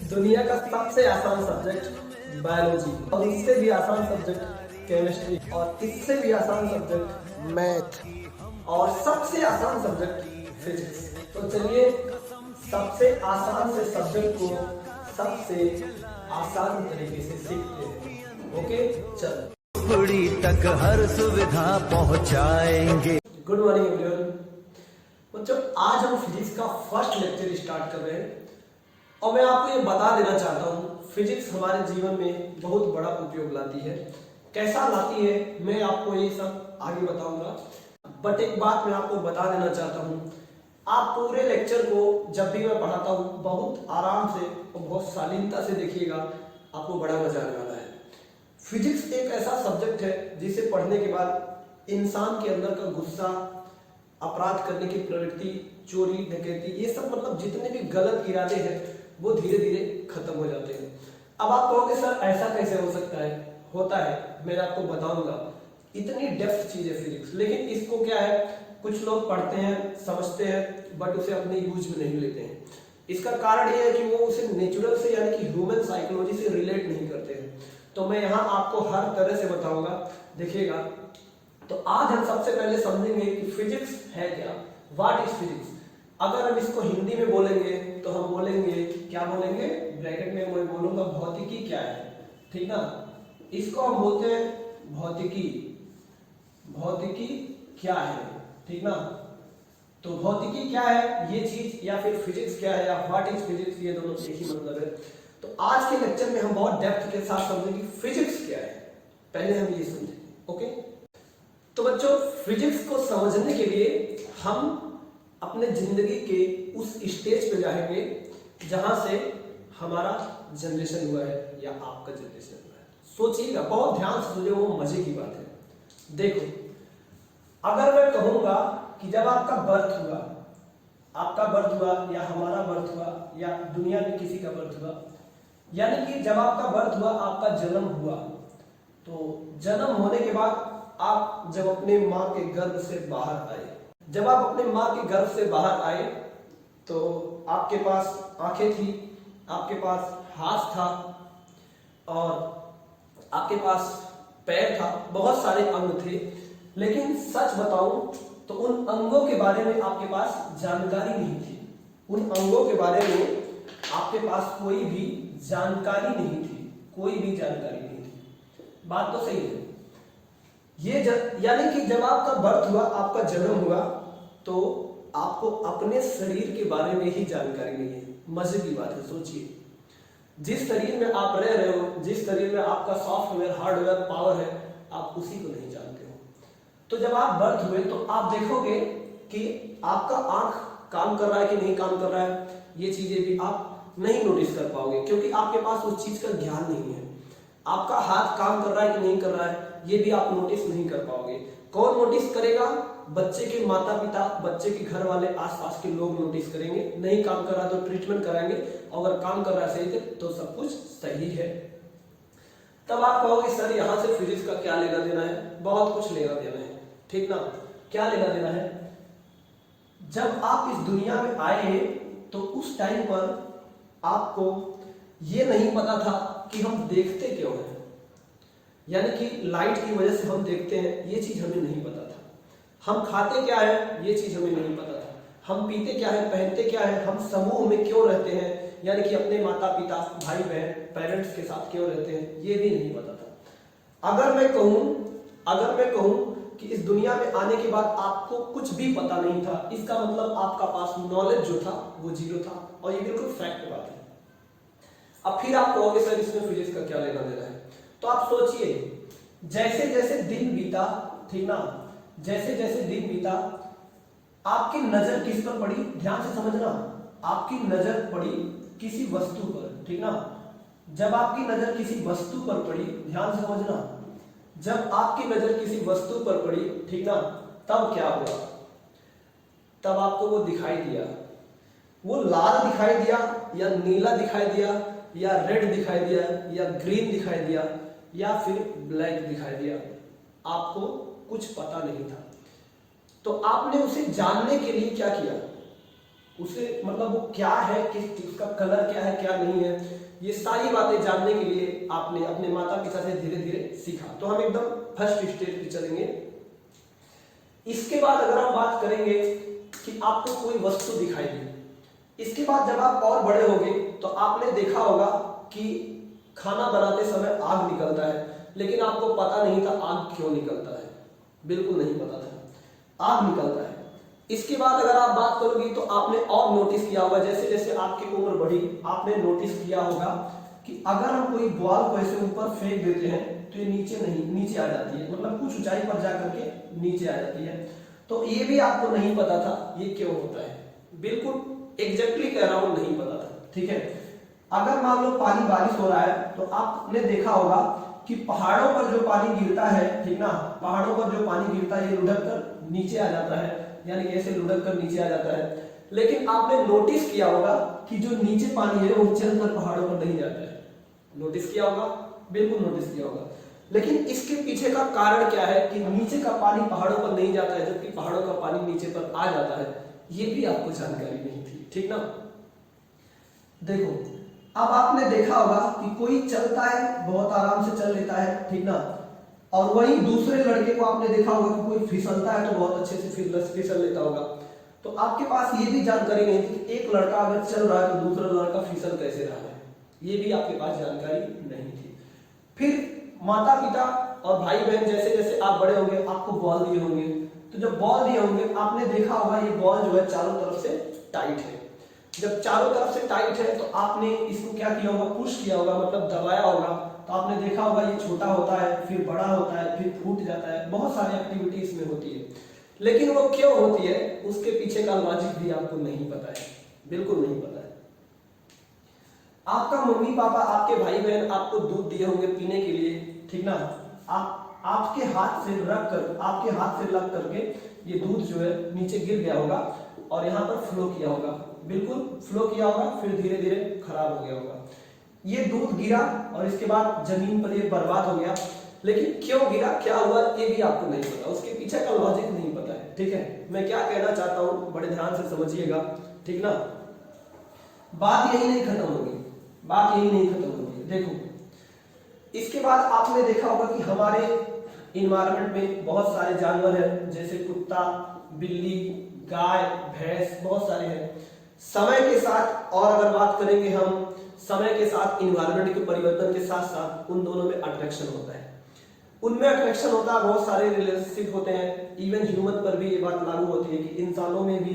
दुनिया का सबसे आसान सब्जेक्ट बायोलॉजी, और इससे भी आसान सब्जेक्ट केमिस्ट्री, और इससे भी आसान सब्जेक्ट मैथ, और सबसे आसान सब्जेक्ट फिजिक्स। तो चलिए सबसे आसान से सब्जेक्ट को सबसे आसान तरीके से सीखते हैं। ओके, चलो कुड़ी तक हर सुविधा पहुंचाएंगे। Good morning everyone. बच्चों, आज हम फिजिक्स का फर्स्ट लेक्चर स्टार्ट कर रहे हैं और मैं आपको ये बता देना चाहता हूँ फिजिक्स हमारे जीवन में बहुत बड़ा उपयोग लाती है। कैसा लाती है मैं आपको ये सब आगे बताऊंगा, बट एक बात मैं आपको बता देना चाहता हूँ, आप पूरे लेक्चर को जब भी मैं पढ़ाता हूँ बहुत आराम से और बहुत शालीनता से देखिएगा, आपको बड़ा मजा आने वाला है। फिजिक्स एक ऐसा सब्जेक्ट है जिसे पढ़ने के बाद इंसान के अंदर का गुस्सा, अपराध करने की प्रवृत्ति, चोरी डकैती, ये सब मतलब जितने भी गलत इरादे हैं वो धीरे धीरे खत्म हो जाते हैं। अब आप कहोगे सर ऐसा कैसे हो सकता है? होता है, मैं आपको बताऊंगा। इतनी डेप्थ चीज है फिजिक्स, लेकिन इसको क्या है, कुछ लोग पढ़ते हैं, समझते हैं, बट उसे अपने यूज में नहीं लेते हैं। इसका कारण यह है कि वो उसे नेचुरल से यानी कि ह्यूमन साइकोलॉजी से रिलेट नहीं करते हैं। तो मैं यहाँ आपको हर तरह से बताऊंगा, देखिएगा। तो आज हम सबसे पहले समझेंगे कि फिजिक्स है क्या, व्हाट इज फिजिक्स। अगर हम इसको हिंदी में बोलेंगे तो हम बोलेंगे, क्या बोलेंगे, ब्रैकेट में मैं बोलूंगा भौतिकी क्या है, ठीक ना। इसको हम बोलते हैं भौतिकी। भौतिकी क्या है, ठीक ना। तो भौतिकी क्या है ये चीज, या फिर फिजिक्स क्या है, या व्हाट इज फिजिक्स, ये दोनों एक ही मतलब है। तो आज के लेक्चर में हम बहुत डेप्थ के साथ समझेंगे फिजिक्स क्या है। पहले हम ये समझेंगे, ओके। तो बच्चों, फिजिक्स को समझने के लिए हम अपने जिंदगी के उस स्टेज पे जाएंगे जहां से हमारा जनरेशन हुआ है या आपका जनरेशन हुआ है। सोचिएगा, बहुत ध्यान से सुनिए, वो मजे की बात है। देखो, अगर मैं कहूंगा कि जब आपका बर्थ हुआ, आपका बर्थ हुआ या हमारा बर्थ हुआ या दुनिया में किसी का बर्थ हुआ, यानी कि जब आपका बर्थ हुआ, आपका जन्म हुआ, तो जन्म होने के बाद आप जब अपने माँ के गर्भ से बाहर आए, जब आप अपने माँ के गर्भ से बाहर आए तो आपके पास आंखें थी, आपके पास हाथ था और आपके पास पैर था, बहुत सारे अंग थे। लेकिन सच बताऊं तो उन अंगों के बारे में आपके पास जानकारी नहीं थी। उन अंगों के बारे में आपके पास कोई भी जानकारी नहीं थी, कोई भी जानकारी नहीं थी। बात तो सही है ये। यानी कि जब आपका बर्थ हुआ, आपका जन्म हुआ, तो आपको अपने शरीर के बारे में ही जानकारी नहीं है। मजे की बात है, सोचिए, जिस शरीर में आप रह रहे हो, जिस शरीर में आपका सॉफ्टवेयर, हार्डवेयर, पावर है, आप उसी को नहीं जानते हो। तो जब आप बर्थ हुए तो आप देखोगे कि आपका आंख काम कर रहा है कि नहीं काम कर रहा है, ये चीजें भी आप नहीं नोटिस कर पाओगे क्योंकि आपके पास उस चीज का ज्ञान नहीं है। आपका हाथ काम कर रहा है कि नहीं कर रहा है, ये भी आप नोटिस नहीं कर पाओगे। कौन नोटिस करेगा? बच्चे के माता पिता, बच्चे के घर वाले, आसपास के लोग नोटिस करेंगे। नहीं काम कर रहा तो ट्रीटमेंट कराएंगे, अगर काम कर रहा है सही तो सब कुछ सही है। तब आप कहोगे सर यहाँ से फिजिक्स का क्या लेना देना है? बहुत कुछ लेना देना है, ठीक ना। क्या लेना देना है? जब आप इस दुनिया में आए तो उस टाइम पर आपको ये नहीं पता था कि हम देखते क्यों हैं, यानी कि लाइट की वजह से हम देखते हैं, ये चीज हमें नहीं पता था। हम खाते क्या है, ये चीज हमें नहीं पता था। हम पीते क्या है, पहनते क्या है, हम समूह में क्यों रहते हैं, यानी कि अपने माता पिता, भाई बहन, पेरेंट्स के साथ क्यों रहते हैं, ये भी नहीं पता था। अगर मैं कहूं कि इस दुनिया में आने के बाद आपको कुछ भी पता नहीं था, इसका मतलब आपका पास नॉलेज जो था वो जीरो था, और ये बिल्कुल फैक्ट बात है। अब फिर आप कहोगे सर इसमें फिजिक्स का क्या लेना देना है? तो आप सोचिए, जैसे जैसे दिन बीता, ठीक ना, जैसे जैसे दिन बीता, आपकी नजर किस पर पड़ी? ध्यान से समझना, आपकी नजर पड़ी किसी वस्तु पर, ठीक ना। जब आपकी नजर किसी वस्तु पर पड़ी, ध्यान से समझना, जब आपकी नजर किसी वस्तु पर पड़ी, ठीक ना, तब क्या हुआ? तब आपको वो दिखाई दिया। वो लाल दिखाई दिया या नीला दिखाई दिया या रेड दिखाई दिया या ग्रीन दिखाई दिया या फिर ब्लैक दिखाई दिया, आपको कुछ पता नहीं था। तो आपने उसे जानने के लिए क्या किया? उसे मतलब वो क्या है, किस चीज का कलर क्या है, क्या नहीं है, ये सारी बातें जानने के लिए आपने अपने माता पिता से धीरे धीरे सीखा। तो हम एकदम फर्स्ट स्टेज पे चलेंगे। इसके बाद अगर हम बात करेंगे कि आपको कोई वस्तु दिखाई दी, इसके बाद जब आप और बड़े होगे तो आपने देखा होगा कि खाना बनाते समय आग निकलता है, लेकिन आपको पता नहीं था आग क्यों निकलता है, बिल्कुल नहीं पता था, आग निकलता है। इसके बाद अगर आप बात करोगी तो आपने और नोटिस किया होगा, जैसे जैसे आपकी उम्र बढ़ी आपने नोटिस किया होगा कि अगर हम कोई बॉल को ऐसे ऊपर फेंक देते हैं तो ये नीचे आ जाती है, मतलब कुछ ऊंचाई पर जा करके नीचे आ जाती है। तो ये भी आपको नहीं पता था ये क्यों होता है, बिल्कुल एग्जैक्टली कह रहा हूं, नहीं पता था। ठीक है, अगर मान लो पानी बारिश हो रहा है तो आपने देखा होगा कि पहाड़ों पर जो पानी गिरता है, ठीक ना, पहाड़ों पर जो पानी गिरता है ये लुढ़क कर नीचे आ जाता है, यानी कि ऐसे लुढ़क कर नीचे आ जाता है। लेकिन आपने नोटिस किया होगा कि जो नीचे पानी है वो चलकर पहाड़ों पर नहीं जाता है, नोटिस किया होगा, बिल्कुल नोटिस किया होगा। लेकिन इसके पीछे का कारण क्या है कि नीचे का पानी पहाड़ों पर नहीं जाता है जबकि पहाड़ों का पानी नीचे पर आ जाता है, ये भी आपको जानकारी नहीं थी। ठीक ना, देखो अब आपने देखा होगा कि कोई चलता है बहुत आराम से चल लेता है, ठीक ना, और वही दूसरे लड़के को आपने देखा होगा कि कोई फिसलता है तो बहुत अच्छे से फिसल लेता होगा। तो आपके पास ये भी जानकारी नहीं थी कि एक लड़का अगर चल रहा है तो दूसरा लड़का फिसल कैसे रहा है, ये भी आपके पास जानकारी नहीं थी। फिर माता पिता और भाई बहन जैसे जैसे आप बड़े होंगे आपको बॉल दिए होंगे, तो जब बॉल दिए होंगे आपने देखा होगा ये बॉल जो है चारों तरफ से टाइट है। जब चारों तरफ से टाइट है तो आपने इसको क्या किया होगा, पुश किया होगा, मतलब दबाया होगा। तो आपने देखा होगा ये छोटा होता है, फिर बड़ा होता है, फिर फूट जाता है, बहुत सारी एक्टिविटी इसमें होती है। लेकिन वो क्यों होती है उसके पीछे का लॉजिक भी आपको नहीं पता है, बिल्कुल नहीं पता है। आपका मम्मी पापा आपके भाई बहन आपको दूध दिए होंगे पीने के लिए, ठीक ना, आपके हाथ से रख कर, आपके हाथ से लग करके ये दूध जो है नीचे गिर गया होगा और यहाँ पर फ्लो किया होगा, बिल्कुल फ्लो किया होगा, फिर धीरे धीरे खराब हो गया होगा। ये दूध गिरा और इसके बाद जमीन पर ये बर्बाद हो गया, लेकिन क्यों गिरा, क्या हुआ, ये भी आपको नहीं पता, उसके पीछे का लॉजिक नहीं पता है। ठीक है, मैं क्या कहना चाहता हूं बड़े ध्यान से समझिएगा, ठीक ना, बात यही नहीं खत्म होगी, बात यही नहीं खत्म होगी। देखो इसके बाद आपने देखा होगा कि हमारे इन्वायरमेंट में बहुत सारे जानवर हैं, जैसे कुत्ता, बिल्ली, गाय, भैंस, बहुत सारे हैं। समय के साथ, और अगर बात करेंगे हम समय के साथ इन्वायरमेंट के परिवर्तन के साथ साथ उन दोनों में अट्रैक्शन होता है, उनमें अट्रैक्शन होता है, बहुत सारे रिलेशनशिप होते हैं। इवन ह्यूमन पर भी ये बात लागू होती है कि इंसानों में भी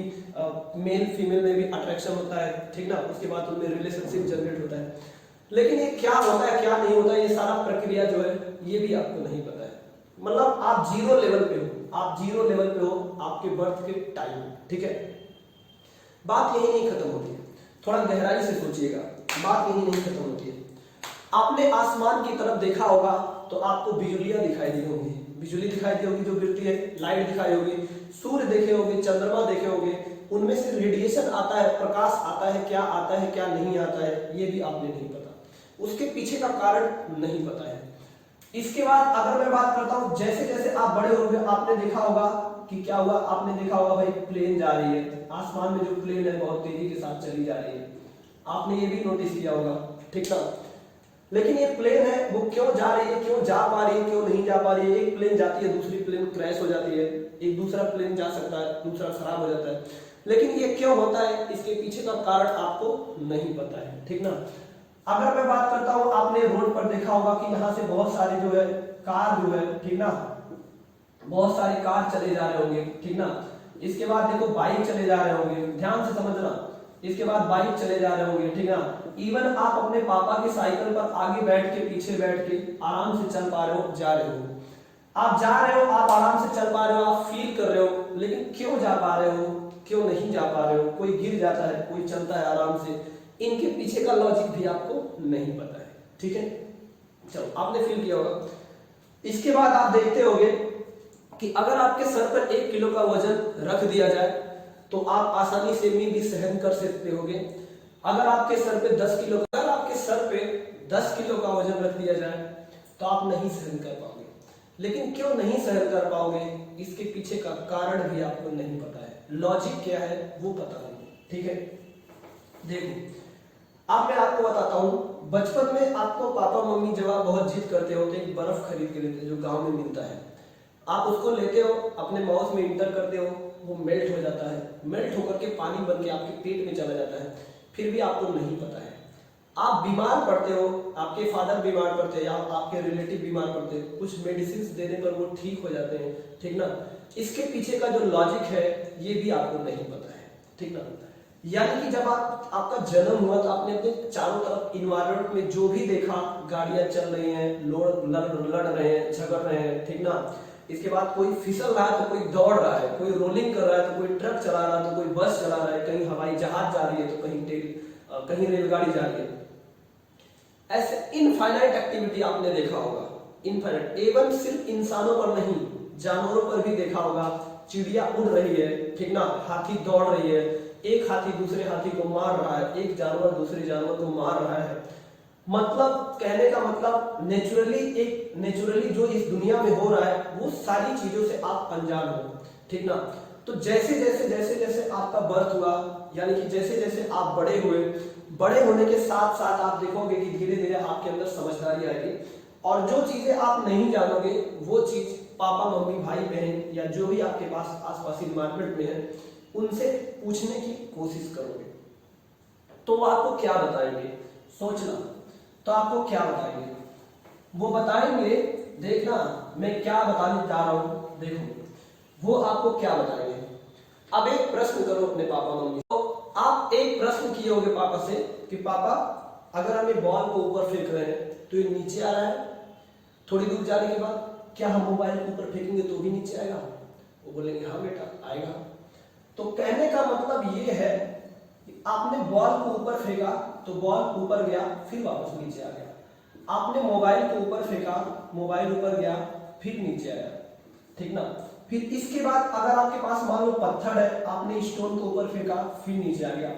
मेल फीमेल में भी अट्रैक्शन होता है, ठीक ना, उसके बाद उनमें रिलेशनशिप जनरेट होता है। लेकिन ये क्या होता है क्या नहीं होता, ये सारा प्रक्रिया जो है ये भी आपको नहीं पता है। मतलब आप जीरो लेवल पे हो, आप जीरो लेवल पे हो आपके बर्थ के टाइम, ठीक है। बात यही नहीं खत्म होती है, थोड़ा गहराई से सोचिएगा, बात यही नहीं खत्म होती है। आपने आसमान की तरफ देखा होगा तो आपको बिजलियां दिखाई दी होंगी, बिजली दिखाई दी होगी जो गिरती है, लाइट दिखाई होगी, सूर्य देखे होंगे, चंद्रमा देखे होंगे, उनमें से रेडिएशन आता है, प्रकाश आता है, क्या नहीं आता है, ये भी आपने नहीं पता, उसके पीछे का कारण नहीं पता है। इसके बाद अगर मैं बात करता हूं, जैसे जैसे आप बड़े होंगे आपने देखा होगा कि क्या हुआ, आपने देखा होगा भाई प्लेन जा रही है, आसमान में जो प्लेन है बहुत तेजी के साथ चली जा रही है, आपने ये भी नोटिस किया होगा, ठीक ना। लेकिन ये प्लेन है वो क्यों जा रही है, क्यों जा पा रही है, क्यों नहीं जा पा रही है, एक प्लेन जाती है दूसरी प्लेन क्रैश हो जाती है, एक दूसरा प्लेन जा सकता है दूसरा खराब हो जाता है, लेकिन ये क्यों होता है इसके पीछे का कारण आपको नहीं पता है, ठीक ना। अगर मैं बात करता हूं, आपने रोड पर देखा होगा कि यहाँ से बहुत सारे जो है कार जो है, ठीक ना, बहुत सारे कार चले जा रहे होंगे, ठीक ना। इसके बाद देखो बाइक चले जा रहे होंगे, ध्यान से समझना, इसके बाद बाइक चले जा रहे होंगे, ठीक ना। इवन आप अपने पापा के साइकिल पर आगे बैठ के पीछे बैठ के आराम से चल पा रहे हो, जा रहे हो, आप जा रहे हो, आप आराम से चल पा रहे हो, आप फील कर रहे हो, लेकिन क्यों जा पा रहे हो, क्यों नहीं जा पा रहे हो, कोई गिर जाता है, कोई चलता है आराम से, इनके पीछे का लॉजिक भी आपको नहीं पता है, ठीक है। चलो आपने फील किया होगा। इसके बाद आप देखते होंगे कि अगर आपके सर पर 1 किलो का वजन रख दिया जाए तो आप आसानी से भी सहन कर सकते होगे। अगर आपके सर पे 10 किलो का, अगर आपके सर पे 10 किलो का वजन रख दिया जाए तो आप नहीं सहन कर पाओगे। लेकिन क्यों नहीं सहन कर पाओगे, इसके पीछे का कारण भी आपको नहीं पता है, लॉजिक क्या है वो पता नहीं, ठीक है, देखो अब मैं आपको बताता हूँ, बचपन में आपको पापा मम्मी जब आप बहुत जिद करते हो तो एक बर्फ खरीद के देते जो गांव में मिलता है, आप उसको लेते हो, अपने माउथ में इंटर करते हो, वो मेल्ट हो जाता है, मेल्ट होकर के पानी बन के आपके पेट में चला जाता है, फिर भी आपको नहीं पता है। आप बीमार पड़ते हो, आपके फादर बीमार पड़ते हैं या आपके रिलेटिव बीमार पड़ते हैं, कुछ मेडिसिन देने पर वो ठीक हो जाते हैं, ठीक ना। इसके पीछे का जो लॉजिक है ये भी आपको नहीं पता है, ठीक ना। यानी कि जब आपका जन्म हुआ तो आपने अपने चारों तरफ इन्वायरमेंट में जो भी देखा, गाड़ियां चल रही हैं, लोग लड़ रहे हैं, झगड़ रहे हैं, ठीक ना। इसके बाद कोई फिसल रहा है तो कोई दौड़ रहा है, कोई रोलिंग कर रहा है तो कोई ट्रक चला रहा है तो कोई बस चला रहा है, कहीं हवाई जहाज जा रही है तो कहीं रेलगाड़ी जा रही है। ऐसे इनफाइनाइट एक्टिविटी आपने देखा होगा, इनफाइनाइट। एवं सिर्फ इंसानों पर नहीं, जानवरों पर भी देखा होगा। चिड़िया उड़ रही है, ठीक ना, हाथी दौड़ रही है, एक हाथी दूसरे हाथी को मार रहा है, एक जानवर दूसरे जानवर को मार रहा है। मतलब कहने का मतलब नेचुरली जो इस दुनिया में हो रहा है वो सारी चीजों से आप अनजान हो, ठीक ना। तो जैसे जैसे आपका बर्थ हुआ, यानी कि जैसे जैसे आप बड़े हुए, बड़े होने के साथ साथ आप देखोगे कि धीरे धीरे आपके अंदर समझदारी आएगी, और जो चीजें आप नहीं जानोगे वो चीज पापा मम्मी भाई बहन या जो भी आपके पास आसपास इन्वायरमेंट में है उनसे पूछने की कोशिश करोगे, तो वो आपको क्या बताएंगे, सोचना। तो आपको क्या बताएंगे, वो बताएंगे, देखना मैं क्या बताने जा रहा हूं, देखो वो आपको क्या बताएंगे। अब एक प्रश्न करो अपने पापा मम्मी, तो आप एक प्रश्न किए होगे पापा से कि पापा अगर हम ये बॉल को ऊपर फेंक रहे हैं तो ये नीचे आ रहा है, थोड़ी दूर जाने के बाद क्या हम मोबाइल को ऊपर फेंकेंगे तो भी नीचे आएगा? वो बोलेंगे हाँ बेटा आएगा। तो कहने का मतलब ये है कि आपने बॉल को ऊपर फेंका तो बॉल ऊपर गया फिर वापस नीचे आ गया, आपने मोबाइल को ऊपर फेंका, मोबाइल ऊपर गया फिर नीचे आया, ठीक ना। फिर इसके बाद अगर आपके पास मान लो पत्थर है, आपने स्टोन को ऊपर फेंका फिर नीचे आ गया।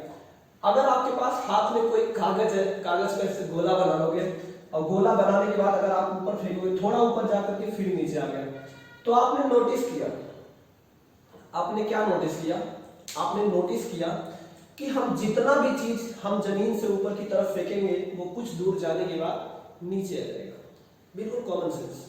अगर आपके पास हाथ में कोई कागज है, कागज का ऐसे गोला बना लोगे और गोला बनाने के बाद अगर आप ऊपर फेंकोगे थोड़ा ऊपर जाकर के फिर नीचे आ गया, तो आपने नोटिस किया, आपने क्या नोटिस किया, आपने नोटिस किया कि हम जितना भी चीज हम जमीन से ऊपर की तरफ फेंकेंगे वो कुछ दूर जाने के बाद नीचे आ जाएगा। बिल्कुल कॉमन सेंस,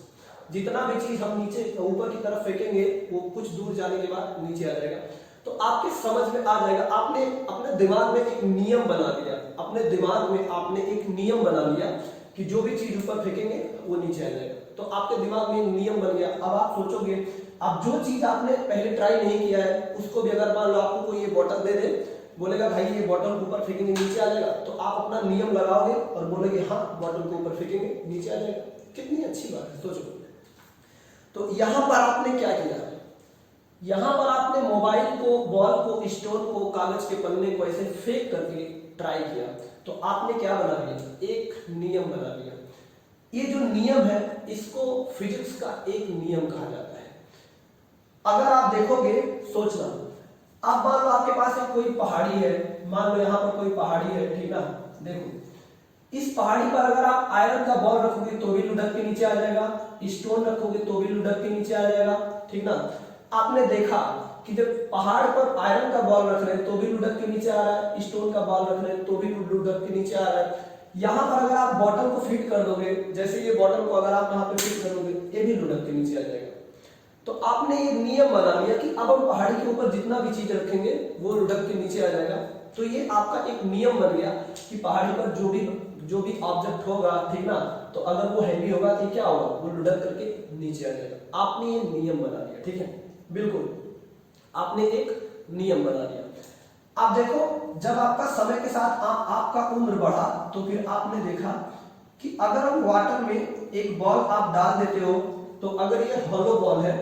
जितना भी चीज हम नीचे ऊपर की तरफ फेंकेंगे वो कुछ दूर जाने के बाद नीचे आ जाएगा। तो आपके समझ में आ जाएगा, आपने अपने दिमाग में एक नियम बना लिया, अपने दिमाग में आपने एक नियम बना लिया कि जो भी चीज ऊपर फेंकेंगे वो नीचे आ जाएगा। तो आपके दिमाग में एक नियम बन गया। अब आप सोचोगे, अब जो चीज आपने पहले ट्राई नहीं किया है उसको भी अगर मान लो आपको कोई ये बोतल दे दे, बोलेगा भाई ये बोतल ऊपर फेंकेंगे नीचे आ जाएगा, तो आप अपना नियम लगाओगे और बोलोगे हाँ बोतल को ऊपर फेंकेंगे नीचे आ जाएगा। कितनी अच्छी बात है, सोचो। तो यहां पर आपने क्या किया, यहां पर आपने मोबाइल को, बॉल को, स्टोन को, कागज के पन्ने को ऐसे फेंक करके ट्राई किया, तो आपने क्या बना लिया, एक नियम बना लिया। ये जो नियम है इसको फिजिक्स का एक नियम कहा जाता है। अगर आप देखोगे, सोचना, अब मान लो आपके पास एक कोई पहाड़ी है, मान लो यहाँ पर कोई पहाड़ी है, ठीक ना, देखो इस पहाड़ी पर अगर आप आयरन का बॉल रखोगे तो भी लुढ़क के नीचे आ जाएगा, स्टोन रखोगे तो भी लुढ़क के नीचे आ जाएगा, ठीक ना। आपने देखा कि जब पहाड़ पर आयरन का बॉल रख रहे हैं तो भी लुढ़क के नीचे आ रहा है, स्टोन का बॉल रख रहे हैं तो भी लुढ़क के नीचे आ रहा है। यहाँ पर अगर आप बॉटल को फिट कर दोगे, जैसे ये बॉटल को अगर आप यहाँ पे फिट कर दोगे ये भी लुढ़क के नीचे आ जाएगा। तो आपने ये नियम बना लिया कि अब हम पहाड़ी के ऊपर जितना भी चीज रखेंगे वो लुढ़क के नीचे आ जाएगा। तो ये आपका एक नियम बन गया कि पहाड़ी पर जो भी ऑब्जेक्ट होगा, ठीक ना, तो अगर वो हैवी होगा तो क्या होगा, वो लुढ़क करके नीचे आ जाएगा। आपने ये नियम बना लिया, ठीक है, बिल्कुल आपने एक नियम बना लिया। आप देखो जब आपका समय के साथ आपका उम्र बढ़ा तो फिर आपने देखा कि अगर हम वाटर में एक बॉल आप डाल देते हो तो अगर ये हॉलो बॉल है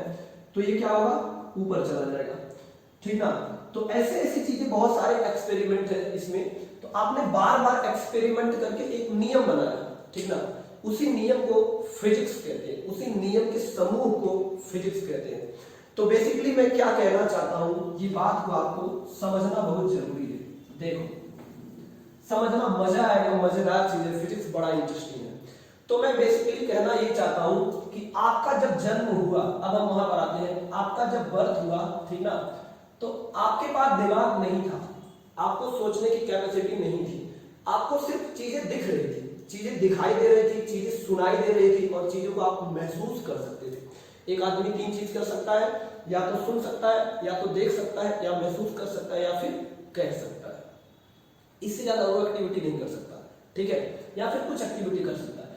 तो ये क्या होगा, ऊपर चला जाएगा, ठीक ना। तो ऐसे ऐसी चीजें बहुत सारे एक्सपेरिमेंट है इसमें। तो आपने बार बार एक्सपेरिमेंट करके एक नियम बनाया, ठीक ना, उसी नियम को फिजिक्स कहते हैं, उसी नियम के समूह को फिजिक्स कहते हैं। तो बेसिकली मैं क्या कहना चाहता हूं, ये बात को आपको समझना बहुत जरूरी है। देखो समझना, मजा आएगा, मजेदार चीज है, फिजिक्स बड़ा इंटरेस्टिंग है। तो मैं बेसिकली कहना ये चाहता हूं कि आपका जब जन्म हुआ, अब हम वहां पर आते हैं, आपका जब बर्थ हुआ, ठीक ना, तो आपके पास दिमाग नहीं था, आपको सोचने की कैपेसिटी नहीं थी, आपको सिर्फ चीजें दिख रही थी, चीजें दिखाई दे रही थी, चीजें सुनाई दे रही थी और चीजों को आप महसूस कर सकते थे। एक आदमी 3 चीज कर सकता है, या तो सुन सकता है, या तो देख सकता है, या महसूस कर सकता है, या फिर कह सकता है। इससे ज्यादा वो एक्टिविटी नहीं कर सकता, ठीक है, या फिर कुछ एक्टिविटी कर सकता है।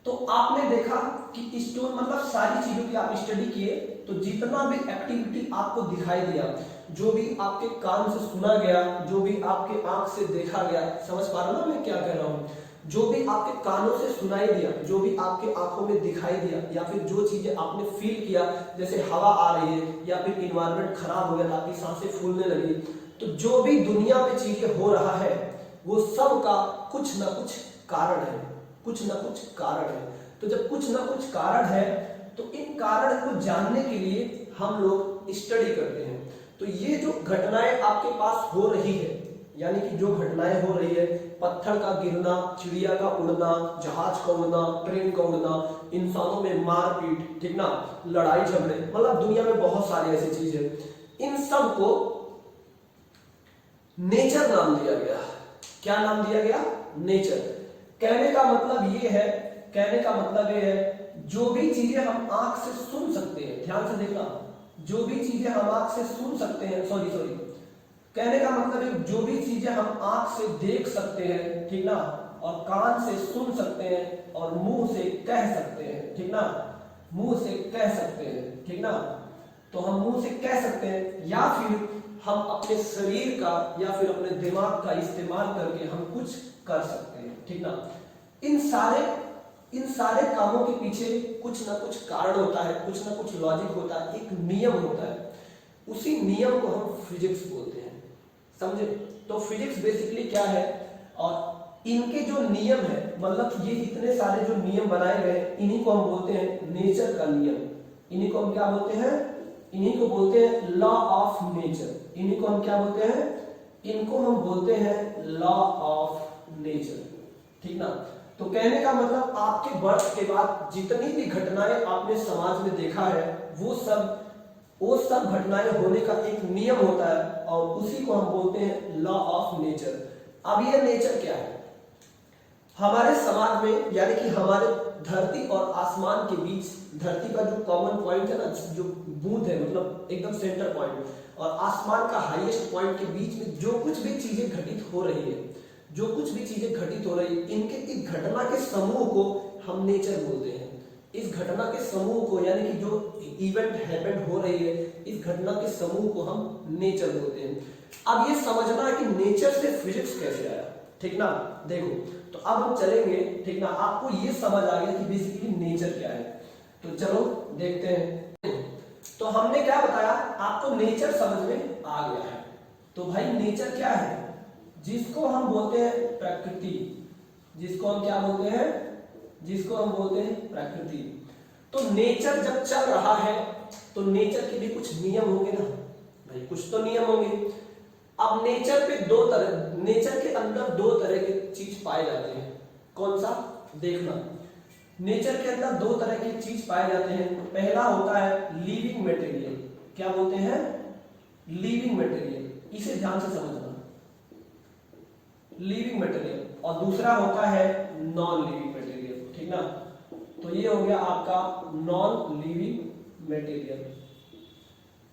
तो आपने देखा कि स्टोन मतलब सारी चीजों की आप स्टडी किए, तो जितना भी एक्टिविटी आपको दिखाई दिया, जो भी आपके कान से सुना गया, जो भी आपके आंख से देखा गया, समझ पा रहा ना मैं क्या कह रहा हूं, जो भी आपके कानों से सुनाई दिया, जो भी आपके आंखों में दिखाई दिया, या फिर जो चीजें आपने फील किया, जैसे हवा आ रही है या फिर इन्वायरमेंट खराब हो गया, आपकी सांसें फूलने लगी, तो जो भी दुनिया में चीजें हो रहा है वो सब का कुछ ना कुछ कारण है, कुछ ना कुछ कारण है। तो जब कुछ ना कुछ कारण है तो इन कारण को जानने के लिए हम लोग स्टडी करते हैं। तो ये जो घटनाएं आपके पास हो रही है, यानी कि जो घटनाएं हो रही है, पत्थर का गिरना, चिड़िया का उड़ना, जहाज का उड़ना, ट्रेन का उड़ना, इंसानों में मारपीट, ठीक ना, लड़ाई झगड़े, मतलब दुनिया में बहुत सारी ऐसी चीजें, इन सब को नेचर नाम दिया गया। क्या नाम दिया गया? नेचर। कहने का मतलब ये है, कहने का मतलब ये है, जो भी चीजें हम आंख से सुन सकते हैं, ध्यान से देखना, जो भी चीजें हम आंख से सुन सकते हैं, सॉरी कहने का मतलब है जो भी चीजें हम आंख से देख सकते हैं, ठीक ना, और कान से सुन सकते हैं और मुंह से कह सकते हैं, ठीक ना, मुंह से कह सकते हैं, ठीक ना, तो हम मुंह से कह सकते हैं, या फिर हम अपने शरीर का या फिर अपने दिमाग का इस्तेमाल करके हम कुछ कर सकते हैं, ठीक ना। इन सारे कामों के पीछे कुछ ना कुछ कारण होता है, कुछ ना कुछ लॉजिक होता है, एक नियम होता है। उसी नियम को हम फिजिक्स बोलते हैं, समझे। तो फिजिक्स बेसिकली क्या है, और इनके जो नियम है, मतलब ये इतने सारे जो नियम बनाए गए, इन्हीं को हम बोलते हैं नेचर का नियम। इन्हीं को हम क्या बोलते हैं? इन्हीं को बोलते हैं लॉ ऑफ नेचर। इन्हीं को हम क्या बोलते हैं? इनको हम बोलते हैं लॉ ऑफ नेचर, ठीक ना। तो कहने का मतलब आपके बर्थ के बाद जितनी भी घटनाएं आपने समाज में देखा है, वो सब घटनाएं होने का एक नियम होता है, और उसी को हम बोलते हैं लॉ ऑफ नेचर। अब ये नेचर क्या है? हमारे समाज में, यानी कि हमारे धरती और आसमान के बीच, धरती का जो कॉमन पॉइंट है ना, जो बूंद है, मतलब एकदम सेंटर पॉइंट, और आसमान का हाईएस्ट पॉइंट के बीच में जो कुछ भी चीजें घटित हो रही है, जो कुछ भी चीजें घटित हो रही है, इनके इस घटना के समूह को हम नेचर बोलते हैं। इस घटना के समूह को, यानी कि जो इवेंट हैपेंड हो रही है, इस घटना के समूह को हम नेचर बोलते हैं। अब ये समझना है कि नेचर से फिजिक्स कैसे आया, ठीक ना। देखो, तो अब हम चलेंगे, ठीक ना, आपको ये समझ आ गया कि बेसिकली नेचर क्या है। तो चलो देखते हैं। तो हमने क्या बताया, आपको नेचर समझ में आ गया है। तो भाई नेचर क्या है? जिसको हम बोलते हैं प्रकृति, जिसको हम क्या बोलते हैं? जिसको हम बोलते हैं प्रकृति। तो नेचर जब चल रहा है तो नेचर के भी कुछ नियम होंगे ना भाई, कुछ तो नियम होंगे। अब नेचर पे नेचर के अंदर दो तरह के चीज पाए जाते हैं। कौन सा? देखना, नेचर के अंदर दो तरह की चीज पाए जाते हैं। पहला होता है लिविंग मटेरियल। क्या बोलते हैं? Living material. इसे ध्यान से समझना, लिविंग मटेरियल। और दूसरा होता है नॉन लिविंग मटेरियल, ठीक ना। तो ये हो गया आपका नॉन लिविंग मटेरियल,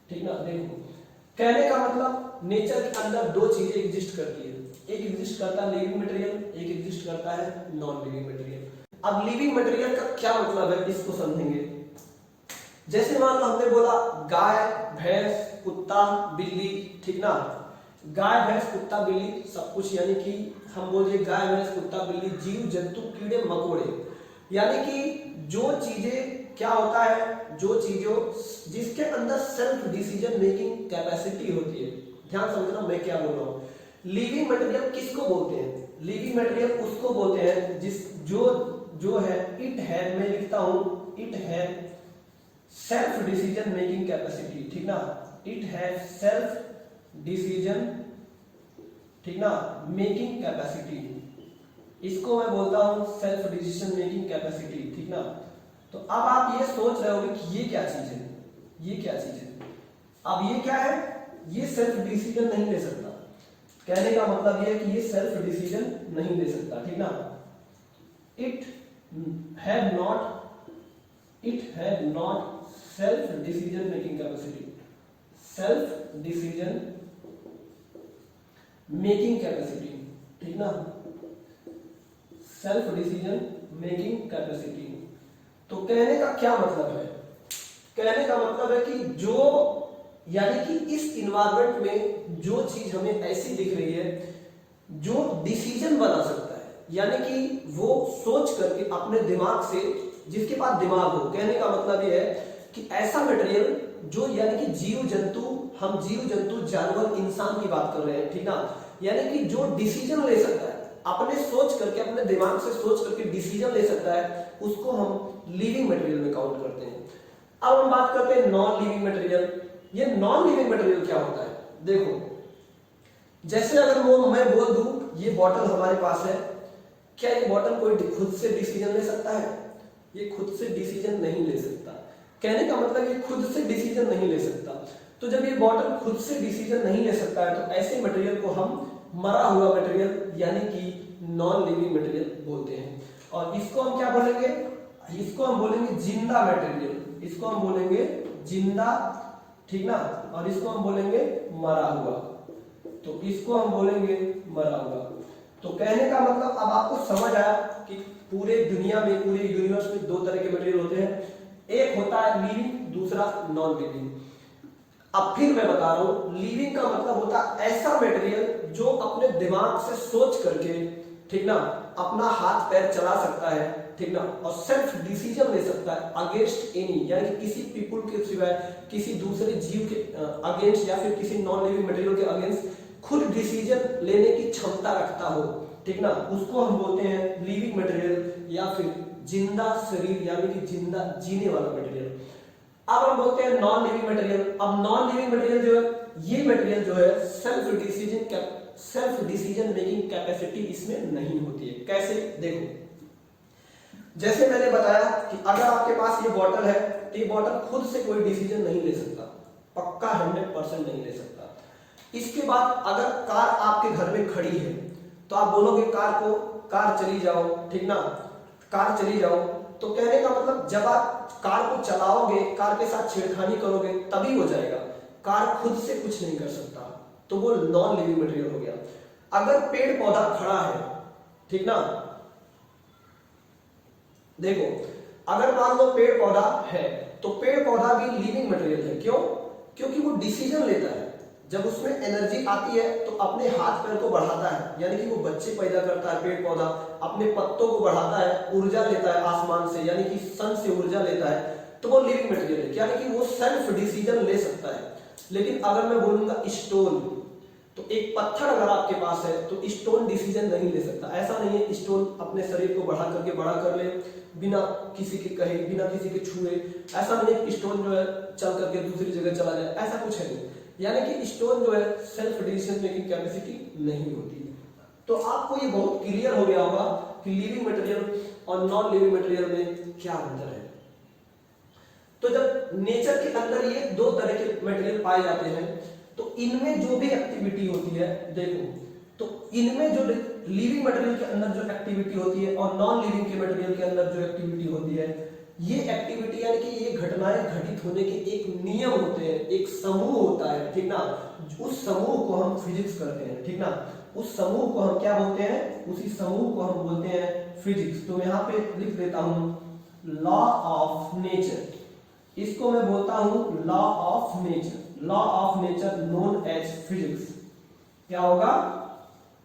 ठीक ना। देखो, कहने का मतलब नेचर के अंदर दो चीजें एग्जिस्ट करती है, एक एग्जिस्ट करता है लिविंग मटेरियल, एक एग्जिस्ट करता है नॉन लिविंग मटेरियल। अब लिविंग मटेरियल का क्या मतलब है, इसको समझेंगे। जैसे मान लो हमने बोला गाय, भैंस, कुत्ता, बिल्ली, ठीक ना। गाय, भैंस, कुत्ता, बिल्ली सब कुछ, यानी कि हम बोलिए गाय, भैंस, कुत्ता, बिल्ली, जीव जंतु, कीड़े मकोड़े, यानी कि जो चीजें, क्या होता है, जो चीजों जिसके अंदर सेल्फ डिसीजन मेकिंग कैपेसिटी होती है। ध्यान समझना मैं क्या बोल रहा हूं। लिविंग मटेरियल किसको बोलते हैं? लिविंग मटेरियल उसको बोलते हैं जो है, इट है, मैं लिखता हूं, इट है सेल्फ डिसीजन मेकिंग कैपेसिटी, ठीक ना। इट है सेल्फ डिसीजन, ठीक ना, मेकिंग कैपेसिटी। इसको मैं बोलता हूं सेल्फ डिसीजन मेकिंग कैपेसिटी, ठीक ना। तो अब आप ये सोच रहे होंगे कि ये क्या चीज है, ये क्या चीज है। अब ये क्या है? ये सेल्फ डिसीजन नहीं ले सकता। कहने का मतलब ये है कि ये सेल्फ डिसीजन नहीं ले सकता, ठीक ना। It have not self decision making capacity, self decision making capacity, ठीक ना, सेल्फ डिसीजन मेकिंग कैपेसिटी। तो कहने का क्या मतलब है? कहने का मतलब है कि जो, यानी कि इस इन्वायरमेंट में जो चीज हमें ऐसी दिख रही है जो डिसीजन बना सकता है, यानी कि वो सोच करके अपने दिमाग से, जिसके पास दिमाग हो, कहने का मतलब ये है कि ऐसा मटेरियल जो, यानी कि जीव जंतु, हम जीव जंतु जानवर इंसान की बात कर रहे हैं, ठीक ना, यानी कि जो डिसीजन ले सकता है, अपने सोच करके, अपने दिमाग से सोच करके डिसीजन ले सकता है, उसको हम लिविंग मटेरियल में काउंट करते हैं। अब हम बात करते हैं नॉन लिविंग मटेरियल। ये नॉन लिविंग मटेरियल क्या होता है? देखो, जैसे अगर मैं बोल दूं ये बॉटल हमारे पास है, क्या ये बॉटल कोई खुद से डिसीजन ले सकता है? ये खुद से डिसीजन नहीं ले सकता। कहने का मतलब ये खुद से डिसीजन नहीं ले सकता। तो जब ये बॉटल खुद से डिसीजन नहीं ले सकता है, तो ऐसे मटेरियल को हम मरा हुआ मटेरियल, यानी कि नॉन लिविंग मटेरियल बोलते हैं। और इसको हम क्या बोलेंगे? इसको हम बोलेंगे जिंदा मटेरियल, इसको हम बोलेंगे जिंदा, ठीक ना, और इसको हम बोलेंगे मरा हुआ, तो इसको हम बोलेंगे मरा हुआ। तो कहने का मतलब अब आपको समझ आया कि पूरे दुनिया में, पूरे यूनिवर्स में दो तरह के मटेरियल होते हैं, एक होता है लिविंग, दूसरा नॉन लिविंग। अब फिर मैं बता रहा हूं, लिविंग का मतलब होता है ऐसा मटेरियल जो अपने दिमाग से सोच करके, ठीक ना, अपना हाथ पैर चला सकता है, ठीक ना, और सेल्फ डिसीजन ले सकता है अगेंस्ट एनी, यानी कि किसी पीपुल के सिवाय, किसी दूसरे जीव के अगेंस्ट, या फिर किसी नॉन लिविंग मटेरियल के अगेंस्ट खुद डिसीजन लेने की क्षमता रखता हो, ठीक ना, उसको हम बोलते हैं लिविंग मटेरियल या फिर जिंदा शरीर, यानी कि जिंदा जीने वाला मटेरियल। अब हम बोलते हैं नॉन लिविंग मटेरियल। अब नॉन लिविंग मटेरियल जो है, ये मटेरियल जो है सेल्फ डिसीजन मेकिंग कैपेसिटी इसमें नहीं होती है। कैसे? देखो, जैसे मैंने बताया कि अगर आपके पास ये बॉटल है, तो ये बॉटल खुद से कोई डिसीजन नहीं ले सकता, पक्का 100% नहीं ले सकता। इसके बाद अगर कार आपके घर में खड़ी है, तो आप बोलोगे कार चली जाओ, ठीक ना, कार चली जाओ। तो कहने का मतलब जब आप कार को चलाओगे, कार के साथ छेड़खानी करोगे, तभी हो जाएगा। कार खुद से कुछ नहीं कर सकता, तो वो नॉन लिविंग मटेरियल हो गया। अगर पेड़ पौधा खड़ा है, ठीक ना, देखो, अगर मान लो पेड़ पौधा है, तो पेड़ पौधा भी लिविंग मटेरियल है। क्यों? क्योंकि वो डिसीजन लेता है। जब उसमें एनर्जी आती है तो अपने हाथ पैर को बढ़ाता है, यानी कि वो बच्चे पैदा करता है, पेड़ पौधा अपने पत्तों को बढ़ाता है, ऊर्जा लेता है आसमान से, यानी कि सन से ऊर्जा लेता है, तो वो लिविंग मटेरियल है, यानी कि वो सेल्फ डिसीजन ले सकता है। लेकिन अगर मैं बोलूंगा स्टोन, तो एक पत्थर अगर आपके पास है, तो स्टोन डिसीजन नहीं ले सकता। ऐसा नहीं है स्टोन अपने शरीर को बढ़ा करके बड़ा कर ले, बिना किसी के कहे, बिना किसी के छुए, ऐसा नहीं है स्टोन जो है चल करके दूसरी जगह चला जाए, ऐसा कुछ है नहीं। यानी कि स्टोन जो है सेल्फ डिसीजन मेकिंग कैपेसिटी नहीं होती है। तो आपको ये बहुत क्लियर हो गया होगा कि लिविंग मटेरियल और नॉन लिविंग मटेरियल में क्या अंतर है। तो जब नेचर के अंदर ये दो तरह के मटेरियल पाए जाते हैं, तो इनमें जो भी एक्टिविटी होती है, देखो, तो इनमें जो लिविंग मटेरियल के अंदर जो एक्टिविटी होती है और नॉन लिविंग के मटेरियल के अंदर जो एक्टिविटी होती है, ये एक्टिविटी, यानी कि ये घटनाएं घटित होने के एक नियम होते हैं, एक समूह होता है, ठीक ना, उस समूह को हम फिजिक्स कहते हैं, ठीक ना, उस समूह को हम क्या बोलते हैं? उसी समूह को हम बोलते हैं फिजिक्स। तो यहाँ पे लिख देता हूं लॉ ऑफ नेचर, इसको मैं बोलता हूं law of nature. Law of nature known as physics. क्या होगा?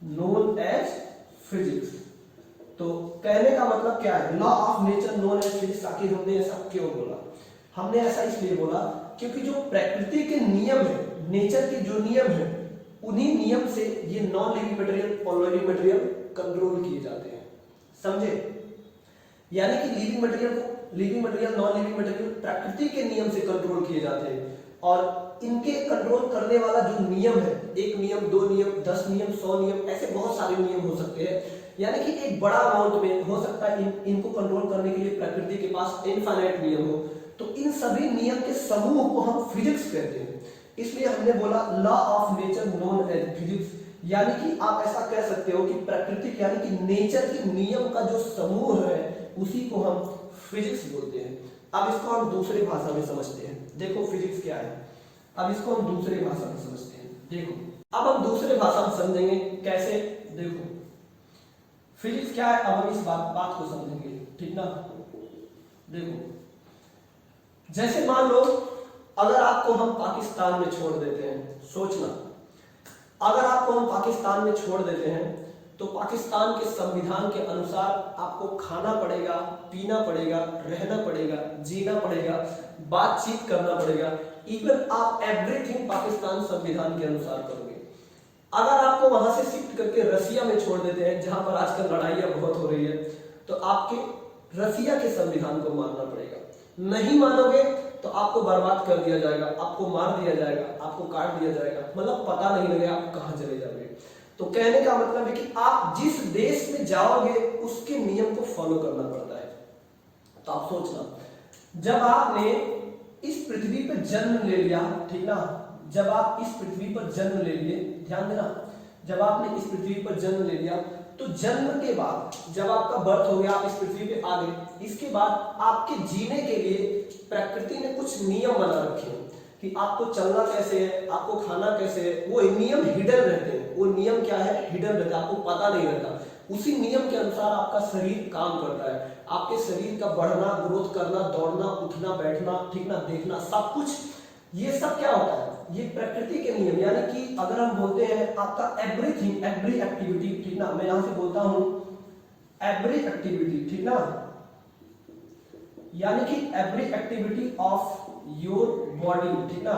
Known as physics. तो कहने का मतलब क्या है? Law of nature known as physics. आखिर हमने ऐसा क्यों बोला? हमने ऐसा इसलिए बोला क्योंकि जो प्रकृति के नियम है, नेचर के जो नियम है, उन्हीं नियम से ये नॉन लिविंग मटेरियल और लिविंग मटेरियल कंट्रोल किए जाते हैं। समझे? यानी कि living material non living material प्रकृति के नियम से कंट्रोल किए जाते हैं, और इनके कंट्रोल करने वाला जो नियम है, एक नियम, दो नियम, 10 नियम, 100 नियम, ऐसे बहुत सारे नियम हो सकते हैं। यानी कि एक बड़ा अमाउंट में हो सकता है इनको कंट्रोल करने के लिए प्रकृति के पास इनफाइनाइट नियम हो। तो इन सभी नियम के समूह को हम फिजिक्स कहते हैं। इसलिए हमने बोला law of nature known as physics, यानी कि आप ऐसा कह सकते हो कि प्राकृतिक यानी कि नेचर के नियम का जो समूह है उसी को हम फिजिक्स बोलते हैं। अब इसको हम दूसरी भाषा में समझते हैं। देखो फिजिक्स क्या है, अब इसको हम दूसरी भाषा में समझते हैं। देखो अब हम दूसरे भाषा में समझेंगे कैसे। देखो फिजिक्स क्या है, अब हम इस बात को समझेंगे, ठीक ना। देखो जैसे मान लो अगर आपको हम पाकिस्तान में छोड़ देते हैं, सोचना अगर आपको हम पाकिस्तान में छोड़ देते हैं तो पाकिस्तान के संविधान के अनुसार आपको खाना पड़ेगा, पीना पड़ेगा, रहना पड़ेगा, जीना पड़ेगा, बातचीत करना पड़ेगा, इवन आप एवरीथिंग पाकिस्तान संविधान के अनुसार करोगे। अगर आपको वहां से शिफ्ट करके रसिया में छोड़ देते हैं जहां पर आजकल लड़ाइयां बहुत हो रही है, तो आपके रसिया के संविधान को मानना पड़ेगा। नहीं मानोगे तो आपको बर्बाद कर दिया जाएगा, आपको मार दिया जाएगा, आपको काट दिया जाएगा, मतलब पता नहीं लगेगा आप कहां चले जाओगे। तो कहने का मतलब है कि आप जिस देश में जाओगे उसके नियम को फॉलो करना पड़ता है। तो आप सोचना जब आपने इस पृथ्वी पर जन्म ले लिया, ठीक ना, जब आप इस पृथ्वी पर जन्म ले लिए, ध्यान देना, जब आपने इस पृथ्वी पर जन्म ले लिया तो जन्म के बाद जब आपका बर्थ हो गया, आप इस पृथ्वी पे आ गए, इसके बाद आपके जीने के लिए प्रकृति ने कुछ नियम बना रखे हैं कि आपको चलना कैसे है, आपको खाना कैसे है। वो नियम हिडन रहते हैं, वो नियम क्या है, हिडन रहता है, आपको पता नहीं रहता। उसी नियम के अनुसार आपका शरीर काम करता है, आपके शरीर का बढ़ना, ग्रोथ करना, दौड़ना, उठना, बैठना, ठीक ना, देखना, सब कुछ ये सब क्या होता है, ये प्रकृति के नियम। यानी कि अगर हम बोलते हैं आपका एवरीथिंग, एवरी एक्टिविटी, ठीक ना, मैं यहां से बोलता हूं एवरी एक्टिविटी, ठीक ना, यानी कि every activity of your body, ठीक ना,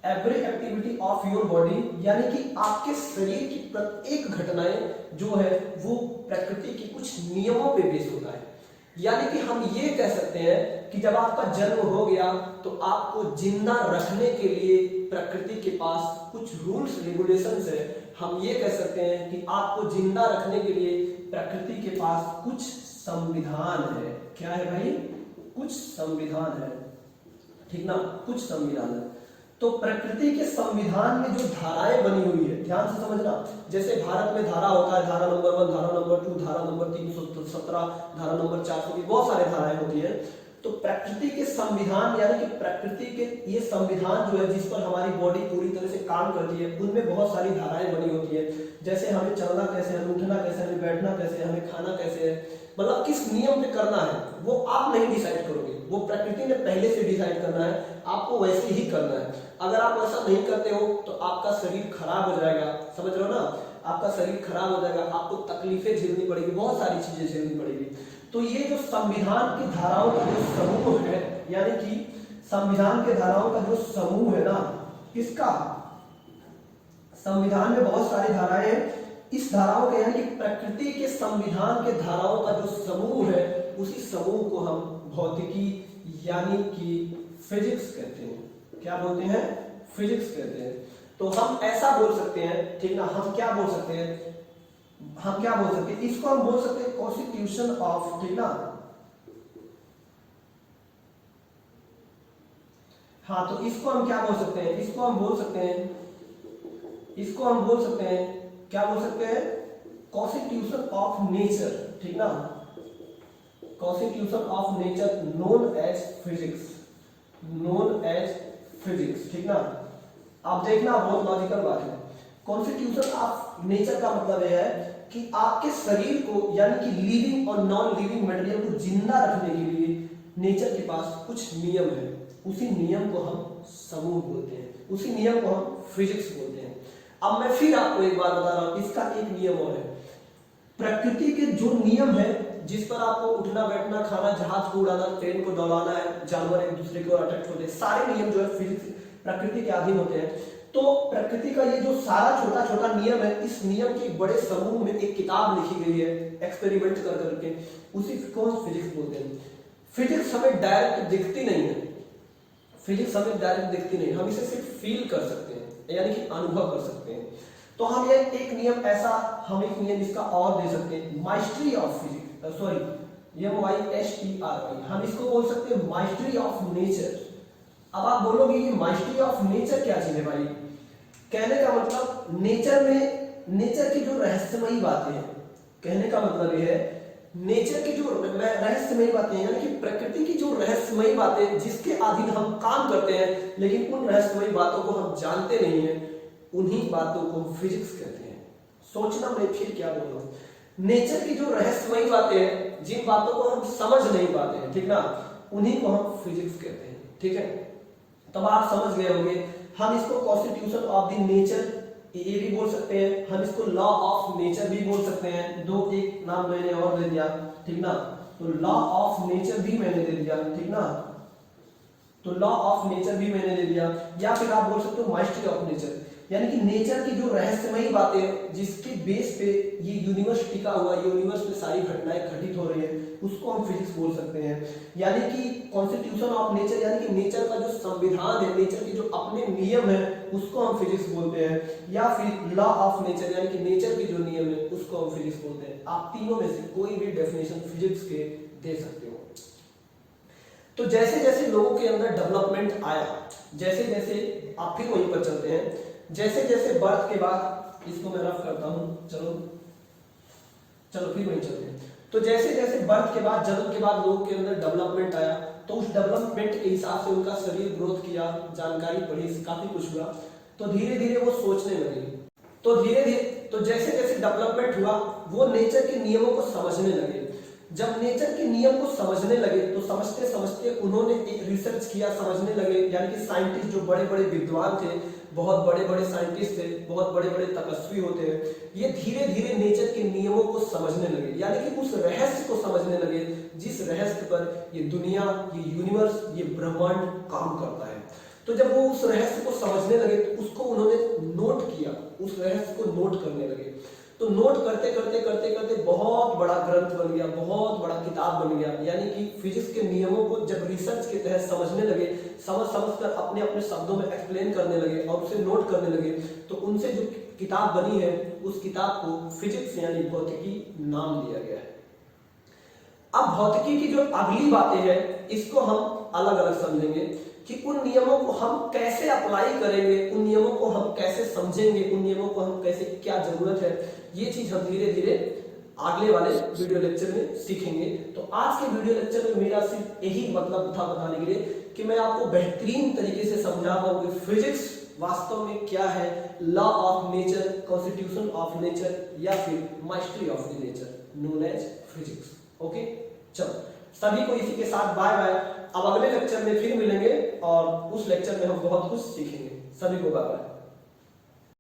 every activity of your body, यानी कि आपके शरीर की प्रत्येक घटनाएं जो है वो प्रकृति के कुछ नियमों पे बेस होता है। यानी कि हम ये कह सकते हैं कि जब आपका जन्म हो गया तो आपको जिंदा रखने के लिए प्रकृति के पास कुछ रूल्स रेगुलेशंस है। हम ये कह सकते हैं कि आपको जिंदा रखने के लिए प्रकृति के पास कुछ संविधान है। क्या है भाई, कुछ संविधान है, ठीक ना, कुछ संविधान है। तो प्रकृति के संविधान में जो धाराएं बनी हुई है, ध्यान से समझना, जैसे भारत में धारा होता है, धारा नंबर 1, धारा नंबर 2, धारा नंबर 317, धारा नंबर 400, बहुत सारे धाराएं होती है। तो प्रकृति के संविधान यानी कि प्रकृति के ये संविधान जो है जिस पर हमारी बॉडी पूरी तरह से काम करती है, उनमें बहुत सारी धाराएं बनी होती है। जैसे हमें चलना कैसे है, हमें उठना कैसे है, हमें बैठना कैसे है, हमें खाना कैसे है, मतलब किस नियम पे करना है वो आप नहीं डिसाइड करोगे, वो प्रकृति ने पहले से डिसाइड करना है, आपको वैसे ही करना है। अगर आप ऐसा नहीं करते हो तो आपका शरीर खराब हो जाएगा, समझ रहे हो ना, आपका शरीर खराब हो जाएगा, आपको तकलीफें झेलनी पड़ेगी, बहुत सारी चीजें झेलनी पड़ेगी। तो ये जो संविधान की धाराओं का जो समूह है, यानी कि संविधान के धाराओं का जो समूह है ना, किसका, संविधान में बहुत सारी धाराएं हैं, इस धाराओं के यानी कि प्रकृति के संविधान के धाराओं का जो समूह है उसी समूह को हम भौतिकी यानी कि फिजिक्स कहते हैं। क्या बोलते हैं, फिजिक्स कहते हैं। तो हम ऐसा बोल सकते हैं, ठीक ना, हम क्या बोल सकते हैं, हम क्या बोल सकते हैं, इसको हम बोल सकते हैं कॉन्स्टिट्यूशन ऑफ, ठीक ना, हाँ, तो इसको हम क्या बोल सकते हैं, इसको हम बोल सकते हैं, इसको हम बोल सकते हैं, क्या बोल सकते हैं, कॉन्स्टिट्यूशन ऑफ नेचर, ठीक ना, constitution of nature known as physics, known as physics, ठीक ना। आप देखना बहुत लॉजिकल बात है। कॉन्स्टिट्यूशन ऑफ नेचर का मतलब यह है कि आपके शरीर को यानी कि लिविंग और नॉन लिविंग मटेरियल को जिंदा रखने के लिए नेचर के पास कुछ नियम है, उसी नियम को हम समूह बोलते हैं, उसी नियम को हम फिजिक्स बोलते हैं। अब मैं फिर आपको एक बात बता रहा हूं, इसका एक नियम और है, प्रकृति के जो नियम है जिस पर आपको उठना, बैठना, खाना, जहाज को उड़ाना, ट्रेन को दौड़ाना है, जानवर एक दूसरे को अट्रैक्ट होते हैं, सारे नियम जो है फिजिक्स प्रकृति के अधीन होते हैं। तो प्रकृति का ये जो सारा छोटा छोटा नियम है, इस नियम के बड़े समूह में एक किताब लिखी गई है एक्सपेरिमेंट कर करके, उसी को फिजिक्स बोलते हैं। फिजिक्स हमें डायरेक्ट दिखती नहीं है, फिजिक्स हमें डायरेक्ट दिखती नहीं, हम इसे सिर्फ फील कर सकते हैं यानी कि अनुभव कर सकते हैं। तो हम ये एक नियम ऐसा, हम एक नियम इसका और दे सकते हैं, माइस्ट्री ऑफ फिजिक्स, सॉरी MYSTRY, हम इसको बोल सकते हैं माइस्ट्री ऑफ नेचर। अब आप बोलोगे ये माइस्ट्री ऑफ नेचर क्या चीज है भाई, कहने का मतलब नेचर में नेचर की जो रहस्यमयी बातें हैं, कहने का मतलब यह है नेचर की जो रहस्यमयी बातें यानी कि प्रकृति की जो रहस्यमयी बातें जिसके अधीन हम काम करते हैं लेकिन उन रहस्यमयी बातों को हम जानते नहीं हैं, उन्हीं बातों को फिजिक्स कहते हैं। सोचना मैं फिर क्या बोल रहा हूं, नेचर की जो रहस्यमयी बातें हैं जिन बातों को हम समझ नहीं पाते हैं, ठीक ना, उन्हीं को हम फिजिक्स कहते हैं। ठीक है, तब आप समझ गए होंगे हम इसको कॉन्स्टिट्यूशन ऑफ द नेचर ये भी बोल सकते हैं, हम इसको लॉ ऑफ नेचर भी बोल सकते हैं। दो एक नाम मैंने और दे दिया, ठीक ना, तो लॉ ऑफ नेचर भी मैंने दे दिया, ठीक ना, तो लॉ ऑफ नेचर भी मैंने दे दिया। या फिर आप बोल सकते हो माइस्ट्री ऑफ नेचर, यानी कि नेचर की जो रहस्यमयी बातें जिसके बेस पे ये यूनिवर्स टिका हुआ, यूनिवर्स में सारी घटनाएं घटित हो रही हैं, उसको हम फिजिक्स बोल सकते हैं। यानी कि कॉन्स्टिट्यूशन ऑफ नेचर यानी कि नेचर का जो संविधान है, नेचर के जो अपने नियम है, उसको हम फिजिक्स बोलते हैं। या फिर लॉ ऑफ नेचर यानी कि नेचर के जो नियम है उसको हम फिजिक्स बोलते हैं। आप तीनों में से कोई भी डेफिनेशन फिजिक्स के दे सकते हो। तो जैसे जैसे लोगों के अंदर डेवलपमेंट आया, जैसे जैसे आप फिर वहीं पर चलते हैं, जैसे जैसे बर्थ के बाद, इसको मैं रफ करता हूं, चलो फिर वहीं चलते हैं। तो जैसे जैसे बर्थ के बाद, जन्म के बाद लोगों के अंदर डेवलपमेंट आया, तो उस डेवलपमेंट के हिसाब से उनका शरीर ग्रोथ किया, जानकारी बढ़ी, काफी कुछ हुआ, तो धीरे धीरे वो सोचने लगे। तो धीरे धीरे तो जैसे जैसे डेवलपमेंट हुआ वो नेचर के नियमों को समझने लगे। जब नेचर के नियम को समझने लगे तो समझते समझते उन्होंने एक रिसर्च किया, समझने लगे। यानी कि साइंटिस्ट जो बड़े बड़े विद्वान थे, बहुत बड़े बड़े साइंटिस्ट थे, बहुत बड़े बड़े तपस्वी होते हैं, ये धीरे धीरे नेचर के नियमों को समझने लगे, यानी कि उस रहस्य को समझने लगे जिस रहस्य पर ये दुनिया, ये यूनिवर्स, ये ब्रह्मांड काम करता है। तो जब वो उस रहस्य को समझने लगे तो उसको उन्होंने नोट किया, उस रहस्य को नोट करने लगे। तो नोट करते करते करते करते बहुत बड़ा ग्रंथ बन गया, बहुत बड़ा किताब बन गया। यानी कि फिजिक्स के नियमों को जब रिसर्च के तहत समझने लगे, समझ कर अपने अपने शब्दों में एक्सप्लेन करने लगे और उसे नोट करने लगे, तो उनसे जो किताब बनी है उस किताब को फिजिक्स यानी भौतिकी नाम दिया गया है। अब भौतिकी की जो अगली बातें हैं इसको हम अलग अलग समझेंगे कि उन नियमों को हम कैसे अप्लाई करेंगे, उन नियमों को हम कैसे समझेंगे, उन नियमों को हम कैसे, क्या जरूरत है, ये चीज हम धीरे धीरे अगले वाले वीडियो लेक्चर में सीखेंगे। तो आज के वीडियो लेक्चर में मेरा सिर्फ यही मतलब था बताने के लिए कि मैं आपको बेहतरीन तरीके से समझा पाऊँ कि फिजिक्स वास्तव में क्या है, law of nature, constitution of nature या फिर mystery of the nature known as physics. Okay, चलो सभी को इसी के साथ बाय बाय। अब अगले लेक्चर में फिर मिलेंगे और उस लेक्चर में हम बहुत कुछ सीखेंगे। सभी को बाय बाय।